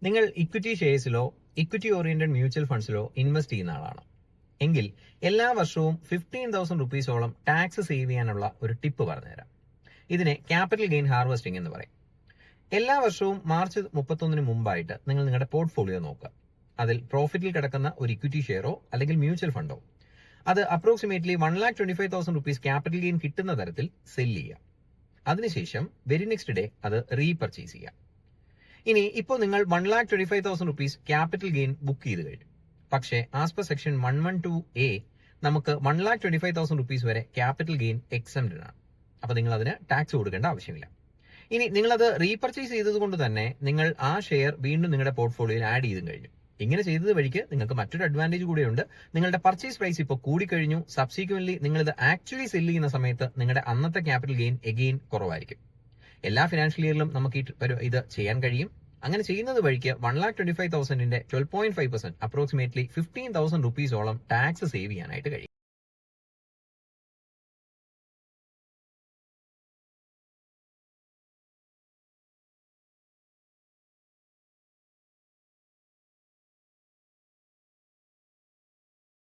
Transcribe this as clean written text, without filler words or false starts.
നിങ്ങൾ ഇക്വിറ്റി ഷെയർസിലോ equity oriented mutual ഫണ്ട്സിലോ ഇൻവെസ്റ്റ് ചെയ്യുന്ന ആളാണ് എങ്കിൽ എല്ലാ വർഷവും 15,000 റുപ്പീസോളം ടാക്സ് സേവ് ചെയ്യാനുള്ള ഒരു ടിപ്പ് പറഞ്ഞുതരാം. ഇതിനെ ക്യാപിറ്റൽ ഗെയിൻ ഹാർവെസ്റ്റിംഗ് എന്ന് പറയും. എല്ലാ വർഷവും മാർച്ച് 31 മുമ്പായിട്ട് നിങ്ങൾ നിങ്ങളുടെ പോർട്ട്ഫോളിയോ നോക്കുക. അതിൽ പ്രോഫിറ്റിൽ കിടക്കുന്ന ഒരു ഇക്വിറ്റി ഷെയറോ അല്ലെങ്കിൽ മ്യൂച്വൽ ഫണ്ടോ അത് അപ്രോക്സിമേറ്റ്ലി 1,25,000 റുപ്പീസ് ക്യാപിറ്റൽ ഗെയിൻ കിട്ടുന്ന തരത്തിൽ സെല് ചെയ്യുക. അതിനുശേഷം വെരി നെക്സ്റ്റ് ഡേ അത് റീപർച്ചേസ് ചെയ്യുക. ഇനി ഇപ്പോൾ നിങ്ങൾ 1,25,000 റുപ്പീസ് ക്യാപിറ്റൽ ഗെയിൻ ബുക്ക് ചെയ്ത് കഴിഞ്ഞു. പക്ഷേ ആസ് പെർ സെക്ഷൻ 112A നമുക്ക് 1,25,000 റുപ്പീസ് വരെ ക്യാപിറ്റൽ ഗെയിൻ എക്സംപ്റ്റഡ് ആണ്. അപ്പൊ നിങ്ങൾ അതിന് ടാക്സ് കൊടുക്കേണ്ട ആവശ്യമില്ല. ഇനി നിങ്ങളത് റീപർച്ചേസ് ചെയ്തത് കൊണ്ട് തന്നെ നിങ്ങൾ ആ ഷെയർ വീണ്ടും നിങ്ങളുടെ പോർട്ട്ഫോളിയോയിൽ ആഡ് ചെയ്തും കഴിഞ്ഞു. ഇങ്ങനെ ചെയ്തത് വഴിക്ക് നിങ്ങൾക്ക് മറ്റൊരു അഡ്വാൻറ്റേജ് കൂടെയുണ്ട്. നിങ്ങളുടെ പർച്ചേസ് പ്രൈസ് ഇപ്പോൾ കൂടിക്കഴിഞ്ഞു. സബ്സിക്വന്റ്ലി നിങ്ങൾ ഇത് ആക്ച്വലി സെല് ചെയ്യുന്ന സമയത്ത് നിങ്ങളുടെ അന്നത്തെ ക്യാപിറ്റൽ ഗെയിൻ എഗെയിൻ കുറവായിരിക്കും. എല്ലാ ഫിനാൻഷ്യൽ ഇയറിലും നമുക്ക് ഇത് ചെയ്യാൻ കഴിയും. അങ്ങനെ ചെയ്യുന്നത് വഴിക്ക് 1,25,000ന്റെ 12.5% അപ്രോക്സിമേറ്റ്ലി 15,000 റുപ്പീസോളം ടാക്സ് സേവ് ചെയ്യാനായിട്ട് കഴിയും.